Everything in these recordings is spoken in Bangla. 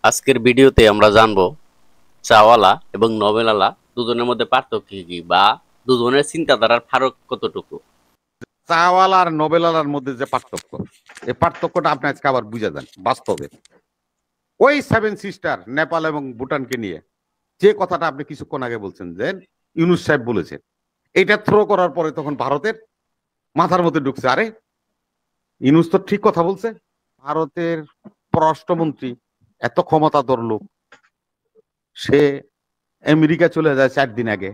আজকের ভিডিওতে আমরা জানবো চাওয়ালা এবং নভেলালা দুজনের মধ্যে পার্থক্য কি বা দুজনের চিন্তাধারার ফারাক কতটুকু। চাওয়ালা আর নোবেলালার মধ্যে যে পার্থক্য, এই পার্থক্যটা আপনি আজকে আবার বুঝে যান বাস্তবে। ওই সেভেন সিস্টার নেপাল এবং ভুটানকে নিয়ে যে কথাটা আপনি কিছুক্ষণ আগে বলছেন যে ইউনুস সাহেব বলেছেন, এটা থ্রো করার পরে তখন ভারতের মাথার মধ্যে ঢুকছে, আরে ইউনুস তো ঠিক কথা বলছে। ভারতের পররাষ্ট্রমন্ত্রী এত ক্ষমতাধর লোক, সে আমেরিকা চলে যায় 4 দিন আগে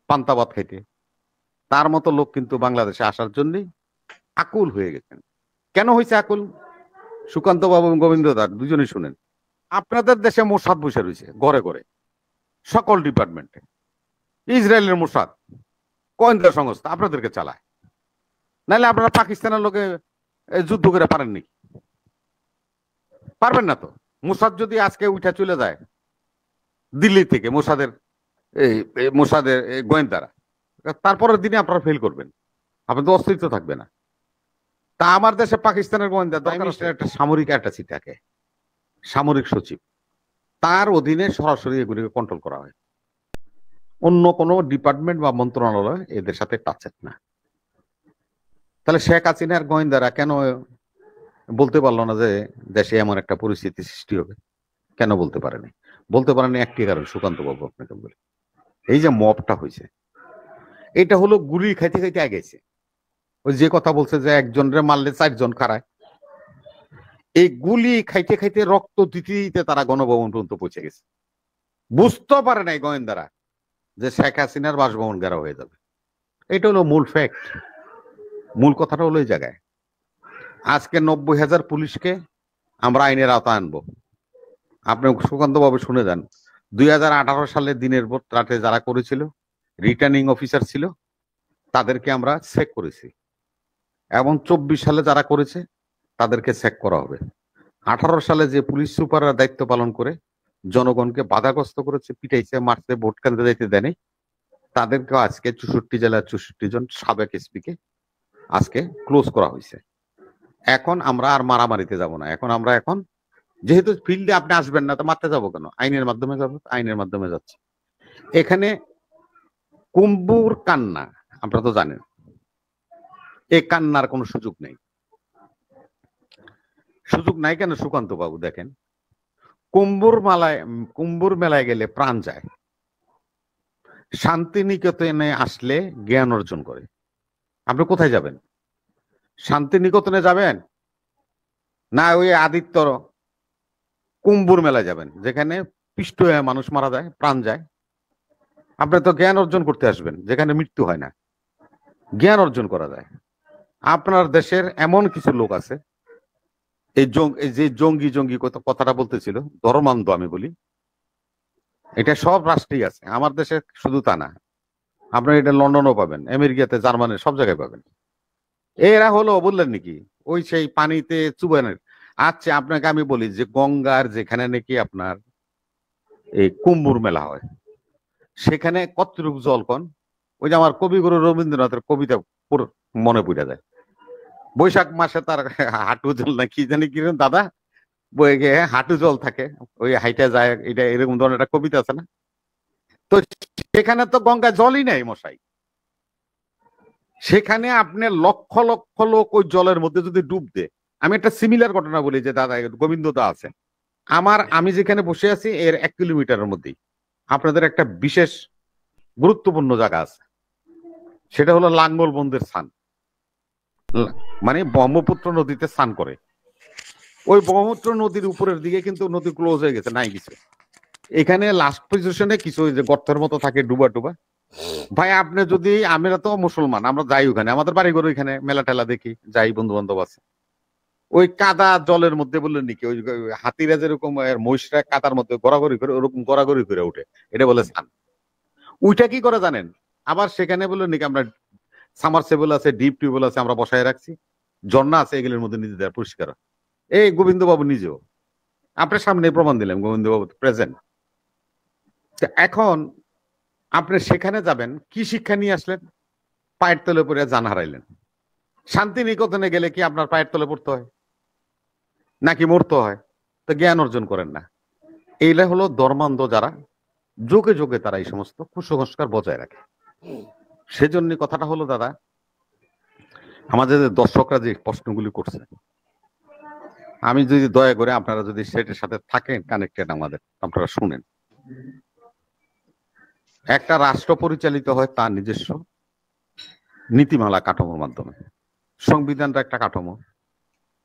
পান্তাবাদ খাইতে। তার মতো লোক কিন্তু বাংলাদেশে আসার জন্য আকুল হয়ে গেছেন। কেন হয়েছে আকুল? সুকান্ত বাবু এবং গোবিন্দ দাস দুজনেই শুনেন। আপনাদের দেশে মোসাদ বসে রয়েছে ঘরে ঘরে, সকল ডিপার্টমেন্টে। ইসরায়েলের মোসাদ গোয়েন্দা সংস্থা আপনাদেরকে চালায়, নাহলে আপনারা পাকিস্তানের লোকে যুদ্ধ করে পারেন নাকি? পারবেন না তো। মোসাদ যদি আজকে উঠে চলে যায় দিল্লি থেকে, মোসাদের গোয়েন্দারা, তারপরের দিনে আপনারা ফেল করবেন, আপনাদের অস্তিত্ব থাকবে না। তা আমার দেশে পাকিস্তানের গোয়েন্দা একটা সামরিক অ্যাটাচি থাকে, সামরিক সচিব, তার অধীনে সরাসরি এগুলিকে কন্ট্রোল করা হয়। অন্য কোনো ডিপার্টমেন্ট বা মন্ত্রণালয় এদের সাথে টাচের না। তাহলে শেখ হাসিনার গোয়েন্দারা কেন বলতে পারলো না যে দেশে এমন একটা পরিস্থিতি সৃষ্টি হবে? কেন বলতে পারেনি? বলতে পারেনি একটি কারণ, সুকান্ত বাবু আপনাকে বলে, এই যে মবটা হয়েছে, এটা হলো গুলি খাইতে খাইতে আগেছে। ওই যে কথা বলছে যে একজনের মারলে 4 জন খারায়, এই গুলি খাইতে খাইতে রক্ত দিতে দিতে তারা গণভবন পর্যন্ত পৌঁছে গেছে। বুঝতে পারে নাই গোয়েন্দারা যে শেখ হাসিনার বাসভবন ঘেরাও হয়ে যাবে। এটা হলো মূল ফ্যাক্ট, মূল কথাটা হলো এই জায়গায়। আজকে 90,000 পুলিশকে আমরা আইনের আওতায় আনবো। আপনি সুকান্ত বাবু শুনে যান, 2018 সালে দিনের পর রাতে যারা করেছিল, রিটার্নিং অফিসার ছিল, তাদেরকে আমরা চেক করেছি, এবং 24 সালে যারা করেছে তাদেরকে চেক করা হবে। 18 সালে যে পুলিশ সুপাররা দায়িত্ব পালন করে জনগণকে বাধাগ্রস্ত করেছে, পিটাইছে, মারছে, ভোট কেন্দ্রে যাইতে দেয়নি, তাদেরকে আজকে 64 জেলার 64 জন সাবেক এসপিকে আজকে ক্লোজ করা হয়েছে। এখন আমরা আর মারামারিতে যাব না। এখন যেহেতু ফিল্ডে আপনি আসবেন না, তো মারতে যাবো কেন? আইনের মাধ্যমে যাবো, আইনের মাধ্যমে যাচ্ছে। এখানে কুম্বুর কান্না আপনারা তো জানেন, এই কান্নার কোনো সুযোগ নেই। সুযোগ নাই কেন সুকান্ত বাবু? দেখেন, কুম্বুর মেলায় গেলে প্রাণ যায়, শান্তিনিকেতনে আসলে জ্ঞান অর্জন করে। আপনি কোথায় যাবেন? শান্তিনিকেতনে যাবেন না ওই আদিত্য কুম্বুর মেলায় যাবেন, যেখানে পিষ্ট হয়ে মানুষ মারা যায়, প্রাণ যায়? আপনি তো জ্ঞান অর্জন করতে আসবেন যেখানে মৃত্যু হয় না, জ্ঞান অর্জন করা যায়। আপনার দেশের এমন কিছু লোক আছে, এই যে জঙ্গি কথাটা বলতেছিল, ধর্মান্ধ আমি বলি, এটা সব রাষ্ট্রেই আছে, আমার দেশে শুধু তা না। আপনার এটা লন্ডনও পাবেন, আমেরিকাতে, জার্মানি, সব জায়গায় পাবেন। এরা হলো বললেন নাকি ওই সেই পানিতে চুবানের। আচ্ছা, আপনাকে আমি বলি যে গঙ্গার যেখানে নাকি আপনার এই কুম্ভুর মেলা হয়, সেখানে কতটুকু জল কন? ওই যে আমার কবিগুরু রবীন্দ্রনাথের কবিতা মনে পড়ে যায়, বৈশাখ মাসে তার হাঁটু জল না কি জানি কি দাদা বয়ে গিয়ে হাঁটু জল থাকে, ওই হাইটা যায়, এটা এরকম ধরনের একটা কবিতা আছে না? তো সেখানে তো গঙ্গা জলই নাই মশাই। সেখানে আপনি লক্ষ লক্ষ লোক ওই জলের মধ্যে যদি ডুব দেয়। আমি একটা সিমিলার ঘটনা বলি যে দাদা গোবিন্দ দা আছে, আমি যেখানে বসে আছি এর 1 কিলোমিটারের মধ্যেই আপনাদের একটা বিশেষ গুরুত্বপূর্ণ জায়গা আছে, সেটা হলো লাঙ্গল বন্ধের স্থান, মানে ব্রহ্মপুত্র নদীতে স্নান করে। ওই ব্রহ্মপুত্র নদীর উপরের দিকে কিন্তু নদী ক্লোজ হয়ে গেছে, নাই কিছু। এখানে লাস্ট পজিশনে কিছু যে গর্তের মতো থাকে, ডুবা ডুবা। ভাই আপনি যদি, আমরা তো মুসলমান, আমরা যাই ওখানে, আমাদের বাড়ি ঘর ওইখানে, মেলা টেলা দেখি, যাই, বন্ধু বান্ধব আছে। ওই কাদা জলের মধ্যে বললেন নাকি ওই হাতিরা যেরকম মহিষরা কাদার মধ্যে গড়াগড়ি করে, ওরকম গড়াগড়ি করে উঠে, এটা বলে স্নান। ওইটা কি করে জানেন? আবার সেখানে বললেন নাকি আমরা সামারসেবল আছে, ডিপ টিউবওয়েল আছে, আমরা বসায় রাখছি, ঝর্ণা আছে, এগুলোর মধ্যে নিজেদের পরিষ্কার। এই গোবিন্দ বাবু নিজেও, আপনার সামনে প্রমাণ দিলাম, গোবিন্দ বাবু প্রেজেন্ট। এখন আপনি সেখানে যাবেন, কি শিক্ষা নিয়ে আসলেন? পায়ের তলে পড়ে জান হারাইলেন। শান্তিনিকেতনে গেলে কি আপনার পায়ের তলে পড়তে হয় নাকি মরতে হয়? তো জ্ঞান অর্জন করেন না। এইটা হলো ধর্মান্ধ যারা, যোগে যোগে তারা এই সমস্ত কুসংস্কার বজায় রাখে। সেজন্য কথাটা হলো দাদা, আমাদের যে দর্শকরা যে প্রশ্নগুলি করছে, আমি যদি দয়া করে আপনারা যদি সেটার সাথে থাকেন কানেক্টেড, আমাদের আপনারা শুনেন। একটা রাষ্ট্র পরিচালিত হয় তার নিজস্ব নীতিমালা কাঠামোর মাধ্যমে। সংবিধানটা একটা কাঠামো,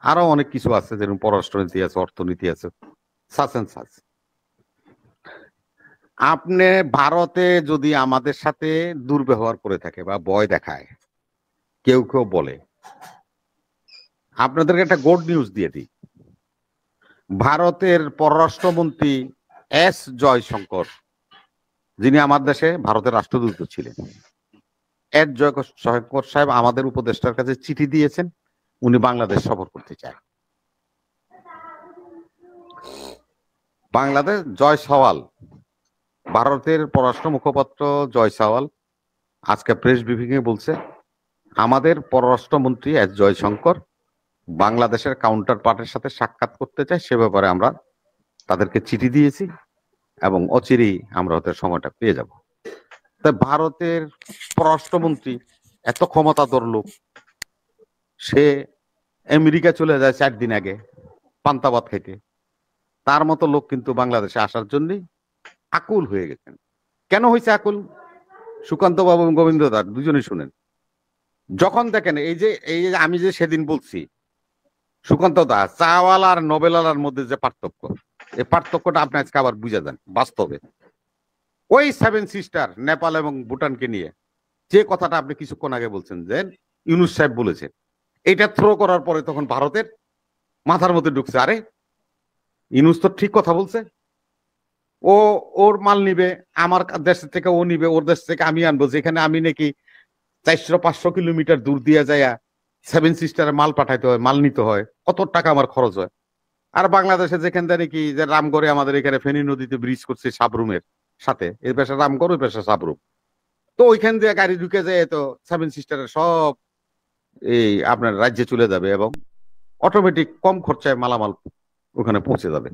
আরো অনেক কিছু আছে, যেরকম পররাষ্ট্রনীতি আছে, অর্থনীতি আছে, সাচ এন্ড সাচ। আপনি ভারতে যদি আমাদের সাথে দুর্ব্যবহার করে থাকে বা ভয় দেখায়, কেউ কেউ বলে, আপনাদেরকে একটা গুড নিউজ দিয়ে দিই। ভারতের পররাষ্ট্রমন্ত্রী এস জয়শঙ্কর, যিনি আমার দেশে ভারতের রাষ্ট্রদূত ছিলেন, এস জয়শঙ্কর সাহেব আমাদের উপদেষ্টার কাছে চিঠি দিয়েছেন, উনি বাংলাদেশ সফর করতে চায়। বাংলাদেশ জয় সওয়াল, ভারতের পররাষ্ট্র মুখপাত্র জয় সাওয়াল আজকে প্রেস ব্রিফিং এ বলছে, আমাদের পররাষ্ট্রমন্ত্রী এস জয়শঙ্কর বাংলাদেশের কাউন্টার পার্টের সাথে সাক্ষাৎ করতে চায়, সে ব্যাপারে আমরা তাদেরকে চিঠি দিয়েছি এবং অচিরেই আমরা হয়তো সময়টা পেয়ে যাব। তাই ভারতের পররাষ্ট্রমন্ত্রী এত ক্ষমতাধর লোক, সে আমেরিকা চলে যায় 4 দিন আগে পান্তাবাদ খাইতে। তার মতো লোক কিন্তু বাংলাদেশে আসার জন্য আকুল হয়ে গেছেন। কেন হয়েছে আকুল? সুকান্ত বাবু এবং গোবিন্দ দাস দুজনেই শুনেন। যখন দেখেন এই যে আমি যে সেদিন বলছি, সুকান্ত দাস চাওয়ালা আর নোবেলার মধ্যে যে পার্থক্য, এই পার্থক্যটা আপনি আজকে আবার বুঝে যান বাস্তবে। ওই 7 সিস্টার নেপাল এবং ভুটানকে নিয়ে যে কথাটা আপনি কিছুক্ষণ আগে বলছেন যে ইউনুস সাহেব বলেছেন, এটা থ্রো করার পরে তখন ভারতের মাথার মধ্যে ঢুকছে, আরে ইউনুস তো ঠিক কথা বলছে, ও ওর মাল নিবে আমার দেশ থেকে, ও নিবে ওর দেশ থেকে আমি আনবো, যেখানে আমি নাকি 400-500 কিলোমিটার দূর দিয়ে যাইয়া 7 সিস্টারে মাল পাঠাইতে হয়, মাল নিতে হয়, কত টাকা আমার খরচ হয়। আর বাংলাদেশে যেখান থেকে কি যে রামগড়ে আমাদের এখানে ফেনী নদীতে ব্রিজ করছে সাবরুমের সাথে, এই পেশা রামগড় ওই পেশা সাবরুম, তো ওইখান দিয়ে গাড়ি ঢুকে যায়, তো 7 সিস্টারের সব এই আপনার রাজ্যে চলে যাবে এবং অটোমেটিক কম খরচায় মালামাল ওখানে পৌঁছে যাবে,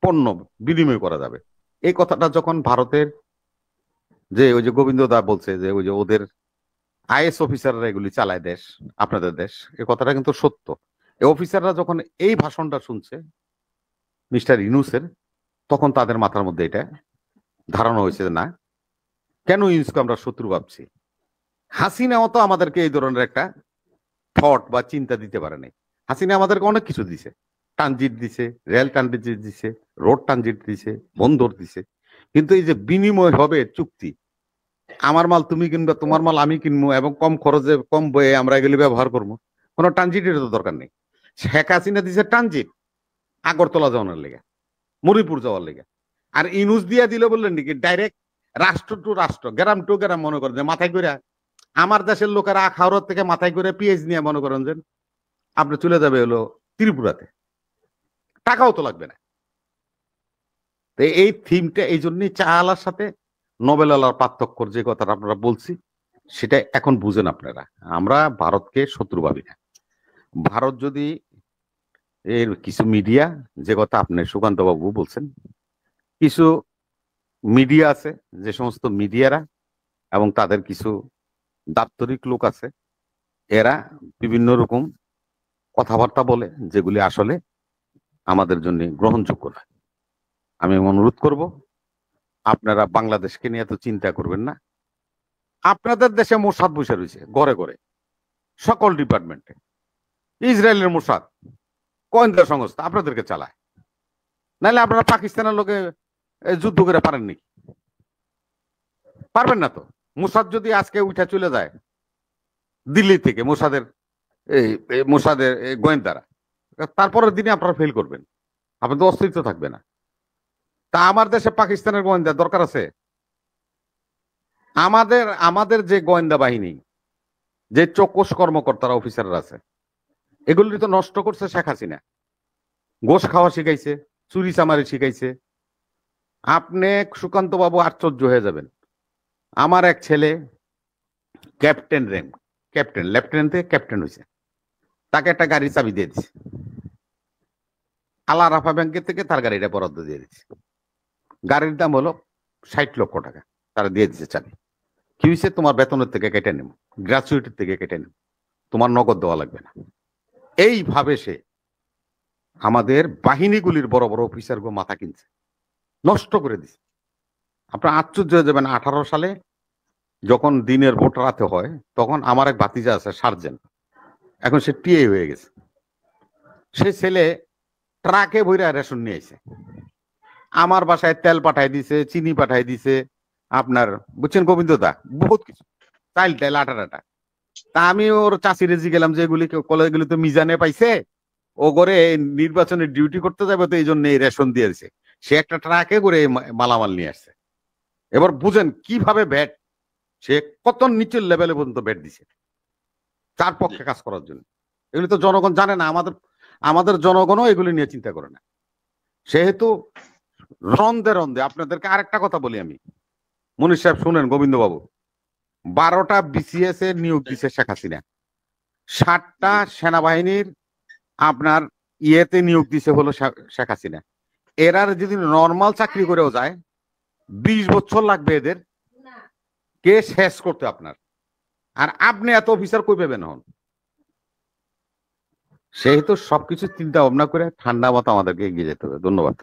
পণ্য বিনিময় করা যাবে। এই কথাটা যখন ভারতের যে ওই যে গোবিন্দ দা বলছে যে ওই যে ওদের আইএস অফিসাররা এগুলি চালায় দেশ, আপনাদের দেশ, এই কথাটা কিন্তু সত্য। এই অফিসাররা যখন এই ভাষণটা শুনছে মিস্টার ইউনূসের, তখন তাদের মাথার মধ্যে এটা ধারণা হয়েছে যে না, কেন ইউনুসকে আমরা শত্রু ভাবছি। হাসিনাও তো আমাদেরকে এই ধরনের একটা থট বা চিন্তা দিতে পারে নাই। হাসিনা আমাদেরকে অনেক কিছু দিছে, ট্রানজিট দিছে, রেল ট্রানজিট দিছে, রোড ট্রানজিট দিছে, বন্দর দিছে, কিন্তু এই যে বিনিময় হবে চুক্তি, আমার মাল তুমি কিনবা, তোমার মাল আমি কিনবো এবং কম খরচে কম বয়ে আমরা এগুলি ব্যবহার করবো, কোনো ট্রানজিটের তো দরকার নেই। শেখ হাসিনা দিছে ট্রানজিট আগরতলা যাওয়ার লেগে, মরিপুর যাওয়ার লেগে, আর ইনুস দিয়া দিল বললেন নাকি ডাইরেক্ট রাষ্ট্র টু রাষ্ট্র, গ্রাম টু গ্রাম, মনে করেন যে মাথায় করে আমার দেশের লোকেরা খাওয়ার থেকে মাথায় করে পিএইচ নিয়ে মনে করেন যে আপনি চলে যাবে হলো ত্রিপুরাতে, টাকাও তো লাগবে না। তো এই থিমটা এই জন্যই চাওয়ালার সাথে নোবেলার পার্থক্যর যে কথাটা আপনারা বলছি, সেটা এখন বুঝেন আপনারা। আমরা ভারতকে শত্রু ভাবি না। ভারত যদি এর কিছু মিডিয়া, যে কথা আপনি সুকান্ত বাবু বলছেন, কিছু মিডিয়া আছে, যে সমস্ত মিডিয়ারা এবং তাদের কিছু দাপ্তরিক লোক আছে, এরা বিভিন্ন রকম কথাবার্তা বলে যেগুলি আসলে আমাদের জন্য গ্রহণযোগ্য না। আমি অনুরোধ করব, আপনারা বাংলাদেশকে নিয়ে তো চিন্তা করবেন না। আপনাদের দেশে মোসাদ বসে রয়েছে ঘরে ঘরে, সকল ডিপার্টমেন্টে। ইসরায়েলের মোসাদ গোয়েন্দা সংস্থা আপনাদেরকে চালায়, নাহলে আপনারা পাকিস্তানের লোকে যুদ্ধ করে পারেননি? পারবেন না তো। মোসাদ যদি আজকে উঠে চলে যায় দিল্লি থেকে, মোসাদের গোয়েন্দারা, তারপরের দিনে আপনারা ফেল করবেন, আপনাদের অস্তিত্ব থাকবে না। তা আমার দেশে পাকিস্তানের গোয়েন্দা দরকার আছে? আমাদের আমাদের যে গোয়েন্দা বাহিনী, যে চৌকস কর্মকর্তারা অফিসাররা আছে, এগুলি তো নষ্ট করছে শেখ হাসিনা। ঘোষ খাওয়া শিখাইছে, চুরি চামারি শিখাইছে। আপনি সুকান্ত বাবু আশ্চর্য হয়ে যাবেন। আমার এক ছেলে ক্যাপ্টেন র্যাঙ্ক, ক্যাপ্টেন, লেফটেন্যান্ট থেকে ক্যাপ্টেন হয়েছে, তাকে একটা গাড়ি চাবি দিয়ে দিচ্ছে, আলা রাফা ব্যাংকের থেকে তার গাড়িটা বরাদ্দ দিয়ে দিচ্ছে। গাড়ির দাম হলো 60 লক্ষ টাকা, তারা দিয়ে দিচ্ছে চাবি। কি হয়েছে, তোমার বেতনের থেকে কেটে নেব, গ্র্যাচুইটির থেকে কেটে নেব, তোমার নগদ দেওয়া লাগবে না। এইভাবে সে আমাদের বাহিনীগুলির বড় বড় অফিসারগুলো মাথা কিনছে, নষ্ট করে দিছে। আপনার আশ্চর্য হয়ে যাবেন, 18 সালে যখন দিনের ভোট রাতে হয়, তখন আমার এক ভাতিজা আছে সার্জেন্ট, এখন সে টিএ হয়ে গেছে। সে ছেলে ট্রাকে ভইরা রেশন নিয়ে আইছে, আমার বাসায় তেল পাঠাই দিছে, চিনি পাঠাই দিছে, আপনার বুঝছেন গোবিন্দদা, বহুত কিছু, চাইল টাইল আটা টাটা। তা আমি ওর চাষি রেজি গেলাম যে এগুলি কলেজগুলি তো মিজানে পাইছে, ও করে নির্বাচনে ডিউটি করতে যাবে, তো এই জন্য এই রেশন দিয়ে দিছে। সে একটা ট্রাকে করে এই মালামাল নিয়ে আসছে। এবার বুঝেন কিভাবে ভ্যাট, সে কত নিচের লেভেলে পর্যন্ত ভ্যাট দিছে তার পক্ষে কাজ করার জন্য। এগুলি তো জনগণ জানে না, আমাদের আমাদের জনগণও এগুলি নিয়ে চিন্তা করে না। সেহেতু রন্দে রন্দে আপনাদেরকে আরেকটা কথা বলি আমি, মনীষ সাহেব শুনেন, গোবিন্দ বাবু, 12টা বিসিএস এর নিয়োগ দিছে শেখ হাসিনা, 60টা সেনাবাহিনীর আপনার ইয়েতে নিয়োগ দিছে হলো শেখ হাসিনা। এরার যদি নর্মাল চাকরি করেও যায় 20 বছর লাগবে এদের কে শেষ করতে আপনার। আর আপনি এত অফিসার কই পাবেন হন? সেহেতু সবকিছু চিন্তা ভাবনা করে ঠান্ডা মতো আমাদেরকে এগিয়ে যেতে হবে। ধন্যবাদ।